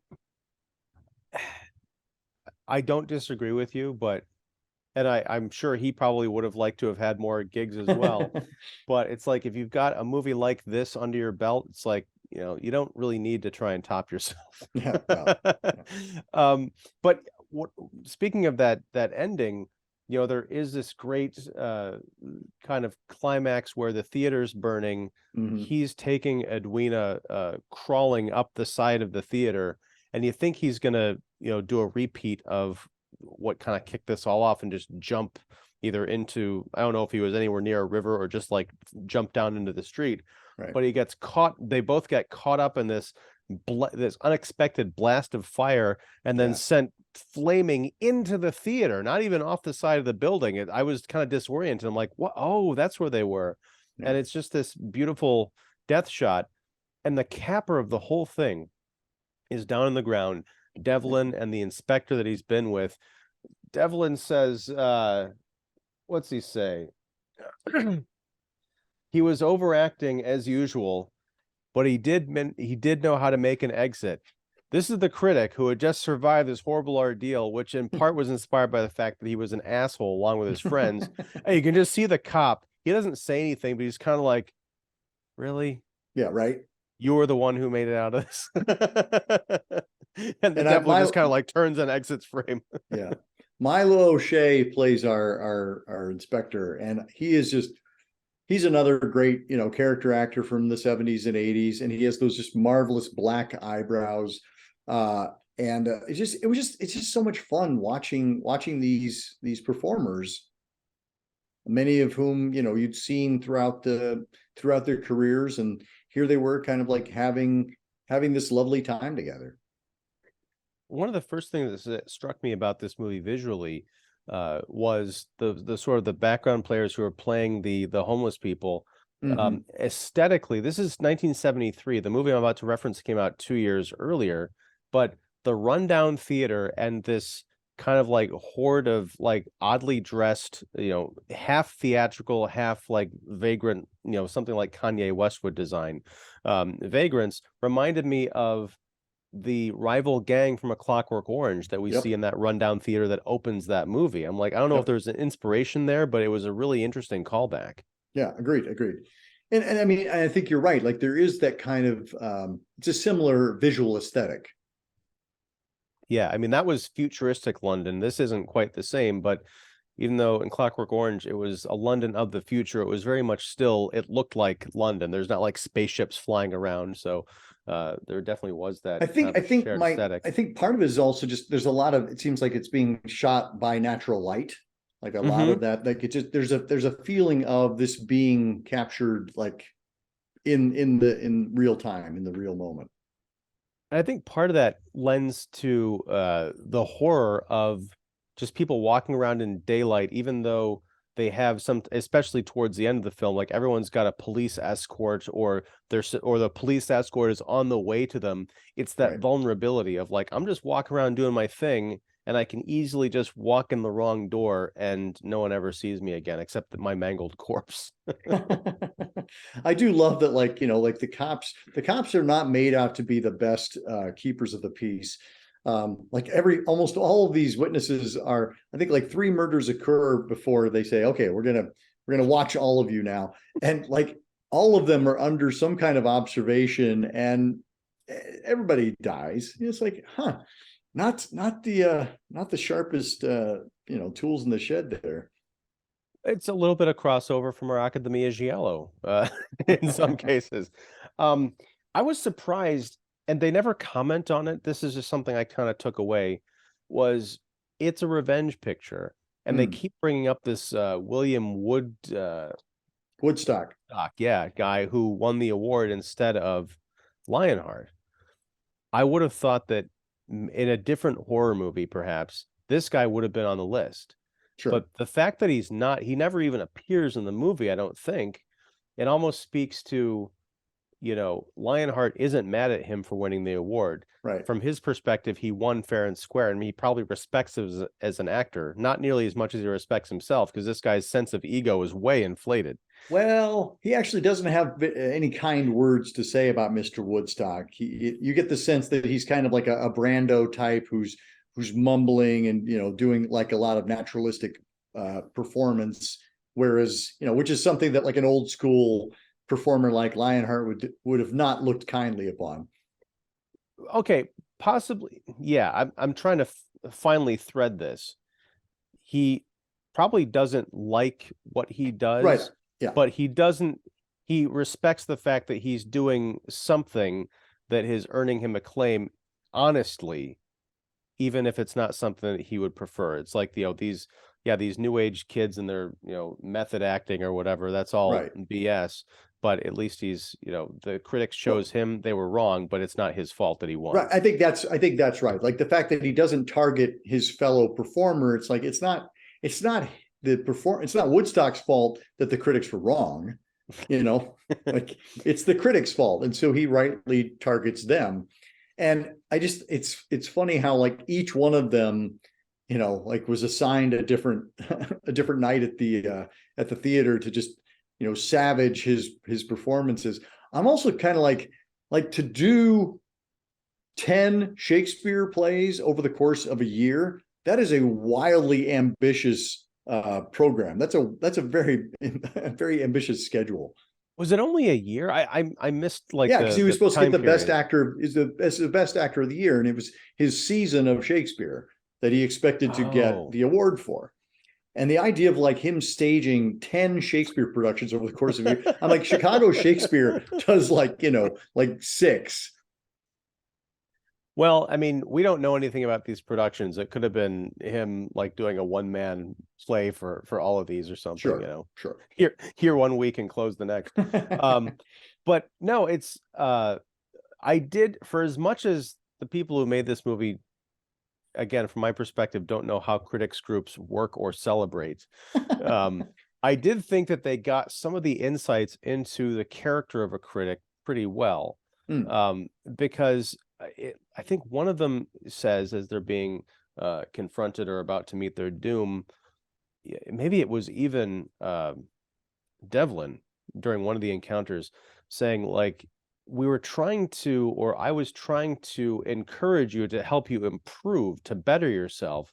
I don't disagree with you, but I'm sure he probably would have liked to have had more gigs as well. But it's like, if you've got a movie like this under your belt, it's like, you don't really need to try and top yourself. Yeah, well, yeah. But speaking of that ending, there is this great kind of climax where the theater's burning. Mm-hmm. He's taking Edwina crawling up the side of the theater, and you think he's gonna do a repeat of what kind of kicked this all off and just jump either into, I don't know if he was anywhere near a river or just like jump down into the street. Right. But he gets caught. They both get caught up in this unexpected blast of fire, and then sent flaming into the theater, not even off the side of the building. I was kind of disoriented. I'm like, what? Oh, that's where they were. Yeah. And it's just this beautiful death shot. And the capper of the whole thing is down on the ground, Devlin and the inspector that he's been with. Devlin says, what's he say? He was overacting as usual, but he did know how to make an exit. This is the critic who had just survived this horrible ordeal, which in part was inspired by the fact that he was an asshole along with his friends. And you can just see the cop. He doesn't say anything, but he's kind of like, really? Yeah, right. You were the one who made it out of this. And the devil just kind of like turns and exits frame. Yeah. Milo O'Shea plays our inspector, and he's another great, character actor from the 70s and 80s, and he has those just marvelous black eyebrows. It's just so much fun watching these performers, many of whom, you'd seen throughout their careers, and here they were kind of like having this lovely time together. One of the first things that struck me about this movie visually was the sort of the background players who are playing the homeless people. Mm-hmm. Aesthetically, this is 1973. The movie I'm about to reference came out 2 years earlier, but the rundown theater and this kind of like horde of like oddly dressed, half theatrical, half like vagrant, something like Kanye Westwood design. Vagrants reminded me of the rival gang from A Clockwork Orange that we see in that rundown theater that opens that movie. I'm like, I don't know if there's an inspiration there, but it was a really interesting callback. Yeah, agreed. And I mean, I think you're right. Like there is that kind of it's a similar visual aesthetic. Yeah, I mean that was futuristic London. This isn't quite the same, but even though in Clockwork Orange it was a London of the future, it was very much still, it looked like London. There's not like spaceships flying around, so there definitely was that kind of I a think shared aesthetic. I think part of it is also just there's a lot of, it seems like it's being shot by natural light. Like a lot Hmm. of that, like it just there's a feeling of this being captured like in real time, in the real moment. I think part of that lends to the horror of just people walking around in daylight, even though they have some, especially towards the end of the film, like everyone's got a police escort, or or the police escort is on the way to them. It's that Right. vulnerability of like, I'm just walking around doing my thing, and I can easily just walk in the wrong door and no one ever sees me again, except my mangled corpse. I do love that, like, like the cops are not made out to be the best keepers of the peace. Like almost all of these witnesses are, I think like three murders occur before they say, okay, we're gonna watch all of you now. And like all of them are under some kind of observation and everybody dies. It's like, huh, not the sharpest tools in the shed there. It's a little bit of crossover from our Academia Giallo, in some cases. Um, I was surprised, and they never comment on it. This is just something I kind of took away, was it's a revenge picture, and they Hmm. keep bringing up this William Wood, Woodstock. yeah, guy who won the award instead of Lionheart. I would have thought that in a different horror movie, perhaps, this guy would have been on the list. Sure. But the fact that he's not, he never even appears in the movie, I don't think, it almost speaks to, Lionheart isn't mad at him for winning the award. Right. From his perspective, he won fair and square, and he probably respects him as an actor, not nearly as much as he respects himself, because this guy's sense of ego is way inflated. Well, he actually doesn't have any kind words to say about Mr. Woodstock. You get the sense that he's kind of like a Brando type who's mumbling and doing like a lot of naturalistic performance, whereas which is something that like an old school performer like Lionheart would have not looked kindly upon. Okay, possibly, yeah. I'm trying to finally thread this. He probably doesn't like what he Right. does, Yeah. but he respects the fact that he's doing something that is earning him acclaim honestly, even if it's not something that he would prefer. It's like, these new age kids and their, method acting or whatever, that's all Right. BS. But at least he's, the critics Well, chose him, they were wrong, but it's not his fault that he right. won. I think that's right. Like the fact that he doesn't target his fellow performer, it's like it's not it's not Woodstock's fault that the critics were wrong, you know, like it's the critics' fault. And so he rightly targets them. And it's funny how like each one of them, like was assigned a different a different night at the theater to just, savage his performances. I'm also kind of like to do 10 Shakespeare plays over the course of a year. That is a wildly ambitious program. That's a very very ambitious schedule. Was it only a year? I missed like Yeah, because he was the supposed to get time the best period. actor, is the best actor of the year, and it was his season of Shakespeare that he expected to get Oh, the award for. And the idea of like him staging 10 Shakespeare productions over the course of a year, I'm like, Chicago Shakespeare does like, like six. well, I mean, we don't know anything about these productions. It could have been him like doing a one man play for all of these or something, Sure, sure. here one week and close the next. Um, but no, it's I did, for as much as the people who made this movie, again, from my perspective, don't know how critics groups work or celebrate. Um, I did think that they got some of the insights into the character of a critic pretty well. Hmm. Because I think one of them says, as they're being confronted or about to meet their doom, maybe it was even Devlin during one of the encounters, saying like, we were trying to, or I was trying to encourage you to help you improve, to better yourself.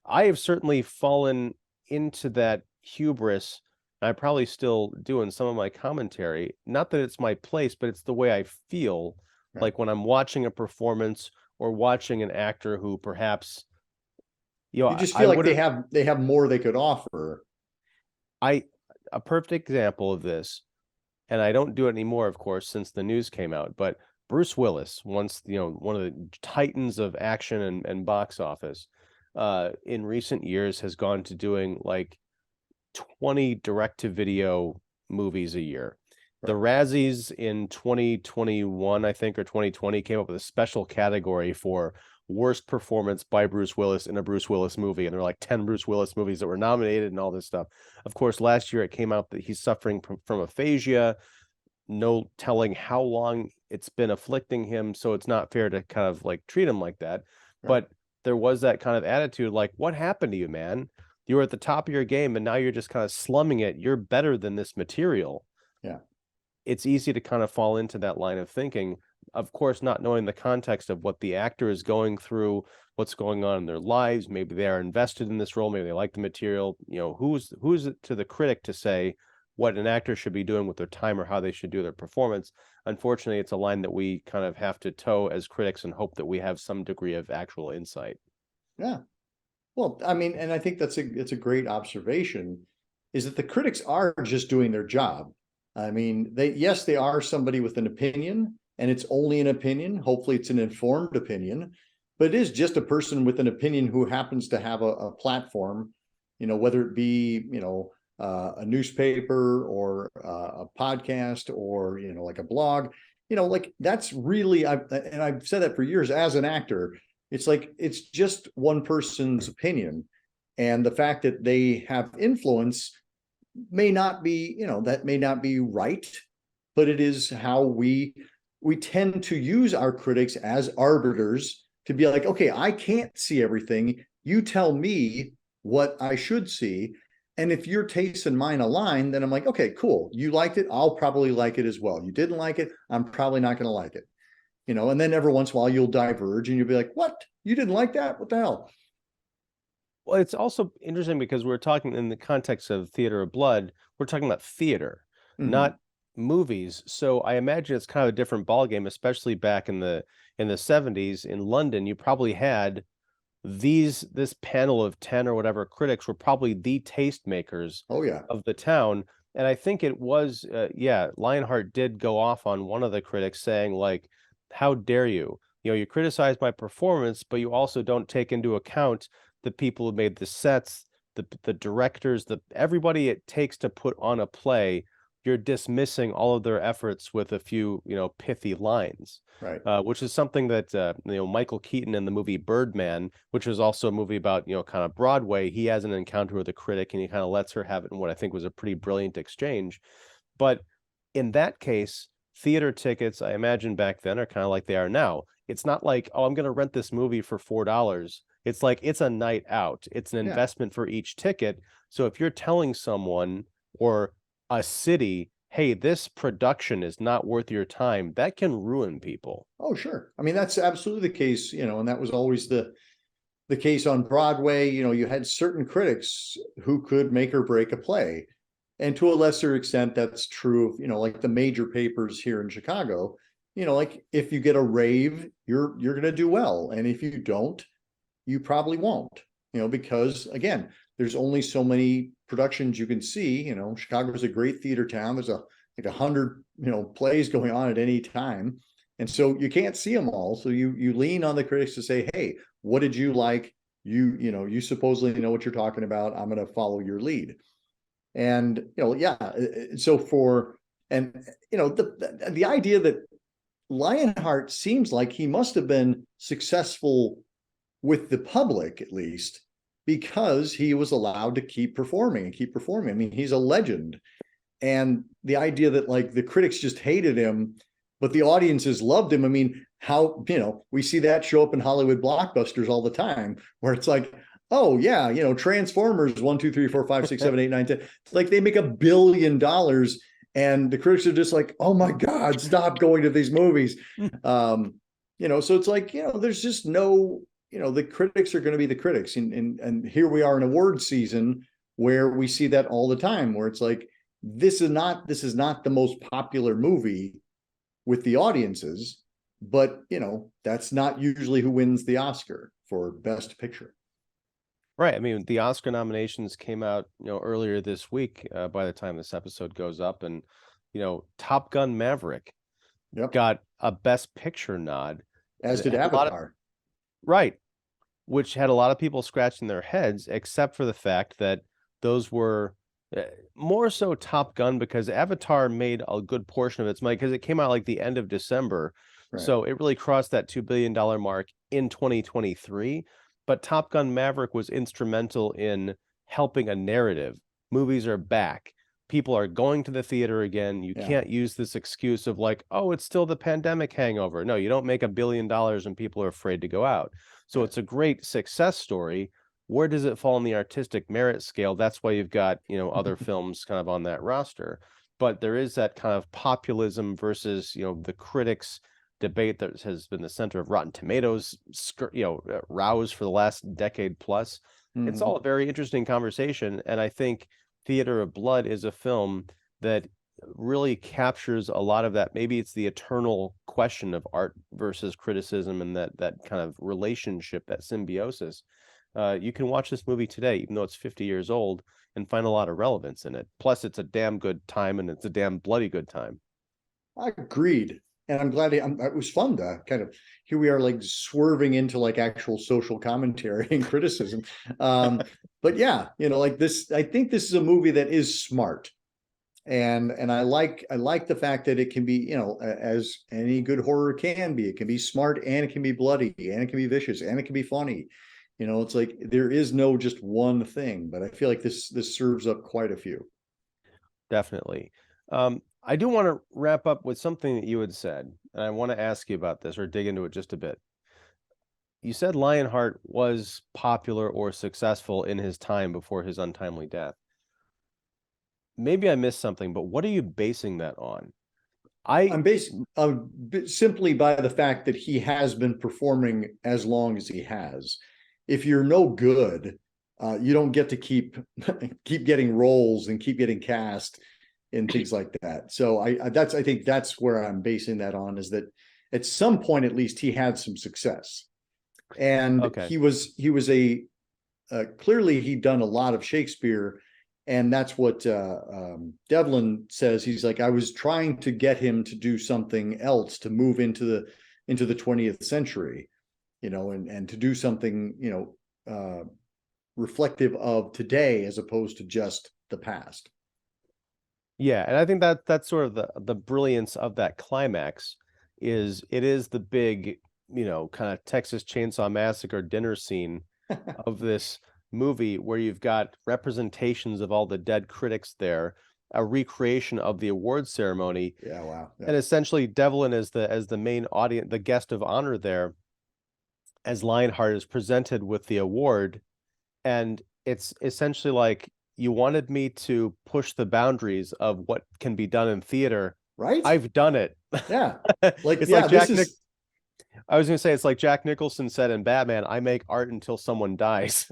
I have certainly fallen into that hubris I probably still do in some of my commentary. Not that it's my place, but it's the way I feel Right. like when I'm watching a performance or watching an actor who perhaps, you know, You just I feel like would have, they have more they could offer. I, a perfect example of this, and I don't do it anymore, of course, since the news came out, but Bruce Willis, once, you know, one of the titans of action and box office, in recent years has gone to doing like 20 direct to video movies a year. The Right. Razzies in 2021, I think, or 2020 came up with a special category for worst performance by Bruce Willis in a Bruce Willis movie. And there were like 10 Bruce Willis movies that were nominated and all this stuff. Of course, last year it came out that he's suffering from aphasia, no telling how long it's been afflicting him. So it's not fair to kind of like treat him like that. Right. But there was that kind of attitude like, what happened to you, man? You were at the top of your game and now you're just kind of slumming it. You're better than this material. Yeah. It's easy to kind of fall into that line of thinking, of course, not knowing the context of what the actor is going through, what's going on in their lives. Maybe they are invested in this role, maybe they like the material. You know, who's it to the critic to say what an actor should be doing with their time or how they should do their performance? Unfortunately, it's a line that we kind of have to toe as critics and hope that we have some degree of actual insight. Yeah. Well, I mean, and I think it's a great observation, is that the critics are just doing their job. I mean, they are somebody with an opinion, and it's only an opinion. Hopefully it's an informed opinion, but it is just a person with an opinion who happens to have a platform, whether it be, a newspaper or a podcast or, like a blog, like that's really, and I've said that for years as an actor. It's like, it's just one person's opinion. And the fact that they have influence may not be, that may not be right, but it is how we tend to use our critics as arbiters to be like, okay, I can't see everything. You tell me what I should see. And if your tastes and mine align, then I'm like, okay, cool. You liked it. I'll probably like it as well. You didn't like it. I'm probably not going to like it. And then every once in a while you'll diverge and you'll be like, what? You didn't like that? What the hell? Well, it's also interesting because we're talking in the context of Theater of Blood, we're talking about theater, Mm-hmm. not movies. So I imagine it's kind of a different ballgame, especially back in the 70s in London. You probably had this panel of 10 or whatever critics were probably the tastemakers Oh yeah. of the town. And I think it was yeah, Lionheart did go off on one of the critics saying like, how dare you? You know, you criticize my performance, but you also don't take into account the people who made the sets, the directors, the everybody it takes to put on a play. You're dismissing all of their efforts with a few, you know, pithy lines, Right. which is something that you know, Michael Keaton in the movie Birdman, which was also a movie about, you know, kind of Broadway. He has an encounter with a critic and he kind of lets her have it in what I think was a pretty brilliant exchange. But in that case, theater tickets, I imagine back then are kind of like they are now. It's not like, oh, I'm going to rent this movie for $4. It's like it's a night out. It's an Yeah. investment for each ticket. So if you're telling someone or a city, hey, this production is not worth your time, that can ruin people. Oh, sure. I mean, that's absolutely the case, and that was always the case on Broadway. You had certain critics who could make or break a play. And to a lesser extent, that's true of, like the major papers here in Chicago. Like if you get a rave, you're gonna do well. And if you don't, you probably won't, because again, there's only so many productions you can see. Chicago's a great theater town. There's like 100, plays going on at any time. And so you can't see them all. So you lean on the critics to say, hey, what did you like? You supposedly know what you're talking about. I'm going to follow your lead. And, yeah. So the idea that Lionheart seems like he must have been successful with the public, at least, because he was allowed to keep performing and keep performing. I mean, he's a legend. And the idea that like the critics just hated him, but the audiences loved him. I mean, how, we see that show up in Hollywood blockbusters all the time, where it's like, oh yeah, Transformers 1, 2, 3, 4, 5, 6, 7, 8, 9, 10. It's like they make $1 billion, and the critics are just like, oh my God, stop going to these movies. So it's like, there's just no, the critics are going to be the critics. And here we are in award season where we see that all the time, where it's like, this is not the most popular movie with the audiences, but that's not usually who wins the Oscar for Best Picture. Right. I mean, the Oscar nominations came out, earlier this week, by the time this episode goes up, and, Top Gun Maverick Yep. got a Best Picture nod. As It did had a lot of, Avatar. right, which had a lot of people scratching their heads, except for the fact that those were more so Top Gun, because Avatar made a good portion of its money because it came out like the end of December. Right. So it really crossed that $2 billion mark in 2023. But Top Gun Maverick was instrumental in helping a narrative. Movies are back. People are going to the theater again. You Yeah. can't use this excuse of like, oh, it's still the pandemic hangover. No, you don't make $1 billion and people are afraid to go out. So Yeah. it's a great success story. Where does it fall on the artistic merit scale? That's why you've got, other films kind of on that roster. But there is that kind of populism versus, the critics debate that has been the center of Rotten Tomatoes, rows for the last decade plus. It's all a very interesting conversation. And I think Theater of Blood is a film that really captures a lot of that. Maybe it's the eternal question of art versus criticism, and that kind of relationship, that symbiosis. You can watch this movie today, even though it's 50 years old, and find a lot of relevance in it. Plus, it's a damn good time, and it's a damn bloody good time. I agreed. And I'm glad it was fun to kind of, here we are like swerving into like actual social commentary and criticism. But yeah, like this, I think this is a movie that is smart. And I like the fact that it can be, as any good horror can be, it can be smart and it can be bloody and it can be vicious and it can be funny. It's like there is no just one thing, but I feel like this serves up quite a few. Definitely. I do want to wrap up with something that you had said, and I want to ask you about this or dig into it just a bit. You said Lionheart was popular or successful in his time before his untimely death. Maybe I missed something, but what are you basing that on? I'm based simply by the fact that he has been performing as long as he has. If you're no good, you don't get to keep getting roles and keep getting cast and things like that. So I think that's where I'm basing that on, is that at some point at least he had some success, and Okay. he was clearly he'd done a lot of Shakespeare. And that's what Devlin says. He's like, I was trying to get him to do something else, to move into the 20th century, and to do something, reflective of today as opposed to just the past. Yeah, and I think that's sort of the brilliance of that climax. It is the big, kind of Texas Chainsaw Massacre dinner scene of this movie, where you've got representations of all the dead critics there, a recreation of the award ceremony. Yeah, wow. Yeah. And essentially Devlin as the main audience, the guest of honor there, as Lionheart is presented with the award. And it's essentially like, you wanted me to push the boundaries of what can be done in theater. Right? I've done it. Yeah. Like, It's yeah, like I was going to say, it's like Jack Nicholson said in Batman, I make art until someone dies.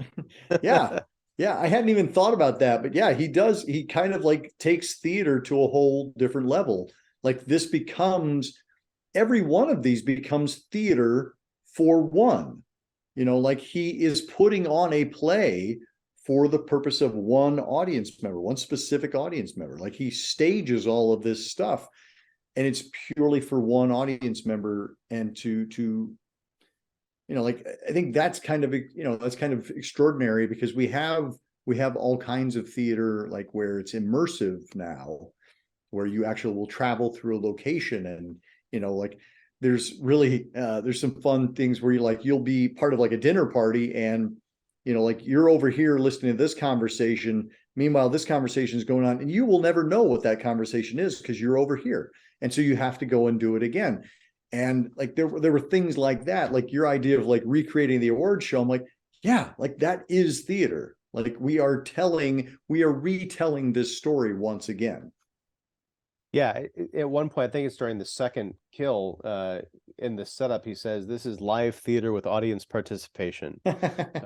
Yeah. Yeah. I hadn't even thought about that, but yeah, he does. He kind of like takes theater to a whole different level. Like this becomes, every one of these becomes theater for one, like he is putting on a play for the purpose of one audience member, one specific audience member. Like he stages all of this stuff, and it's purely for one audience member. And to like, I think that's kind of, that's kind of extraordinary, because we have all kinds of theater, like where it's immersive now, where you actually will travel through a location, and like there's really there's some fun things where you'll be part of like a dinner party, and like you're over here listening to this conversation, meanwhile this conversation is going on, and you will never know what that conversation is because you're over here, and so you have to go and do it again. And like there were things like that, like your idea of like recreating the award show. I'm like, yeah, like that is theater. Like we are retelling this story once again. Yeah, at one point, I think it's during the second kill, in the setup, he says, "This is live theater with audience participation."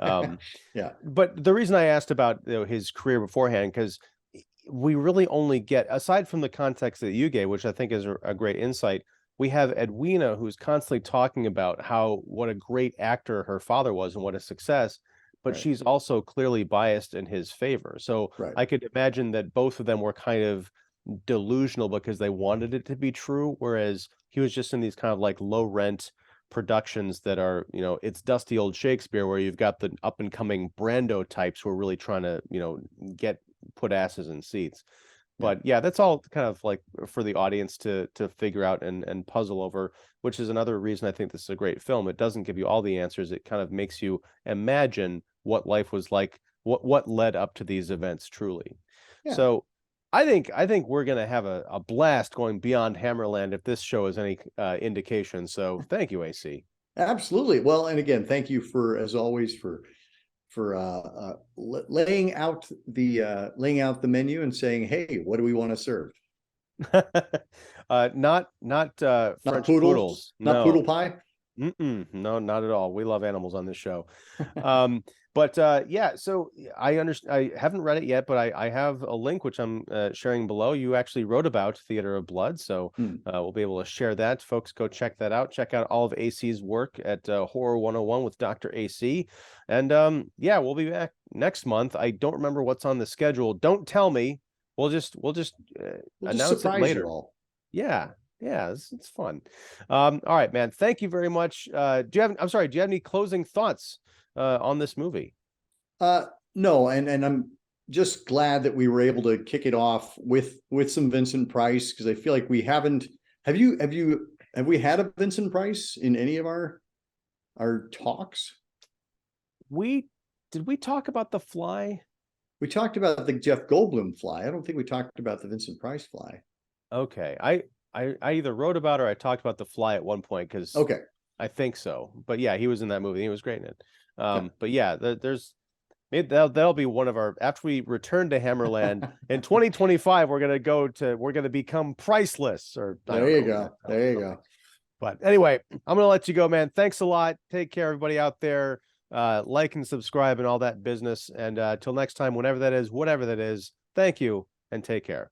Um, Yeah, but the reason I asked about, his career beforehand, because we really only get, aside from the context that you gave, which I think is a great insight, we have Edwina who's constantly talking about how what a great actor her father was and what a success, but right, she's also clearly biased in his favor. So right. I could imagine that both of them were kind of delusional because they wanted it to be true, whereas he was just in these kind of like low rent productions that are, it's dusty old Shakespeare where you've got the up and coming Brando types who are really trying to, get put asses in seats. Yeah, But yeah, that's all kind of like for the audience to figure out and puzzle over, which is another reason I think this is a great film. It doesn't give you all the answers. It kind of makes you imagine what life was like, what led up to these events truly. yeah. So I think we're gonna have a blast going beyond Hammerland if this show is any indication. So thank you, AC. Absolutely. Well, and again, thank you for, as always, for laying out the menu and saying, hey, what do we want to serve? Not Not French poodles, poodles. not poodle No. pie. No, not at all. We love animals on this show. But yeah, so I understand. I haven't read it yet, but I have a link which I'm sharing below. You actually wrote about Theater of Blood, so Hmm. we'll be able to share that. Folks, go check that out. Check out all of AC's work at Horror 101 with Dr. AC. And yeah, we'll be back next month. I don't remember what's on the schedule. Don't tell me. We'll just We'll just announce it surprise you later. all. Yeah. Yeah, it's fun. All right, man. Thank you very much. I'm sorry, do you have any closing thoughts on this movie? Uh, no, and I'm just glad that we were able to kick it off with some Vincent Price, because I feel like we haven't. Have we had a Vincent Price in any of our talks? We did we talk about The Fly? We talked about the Jeff Goldblum fly. I don't think we talked about the Vincent Price fly. Okay. I either wrote about or I talked about The Fly at one point because Okay. I think so. But yeah, he was in that movie. He was great in it. Yeah. But yeah, there's maybe that'll be one of our, after we return to Hammerland in 2025, we're gonna become priceless, or I There don't you know. go. There you Something. go. But anyway, I'm gonna let you go, man. Thanks a lot. Take care, everybody out there. Like and subscribe and all that business. And till next time, whenever that is, whatever that is, thank you and take care.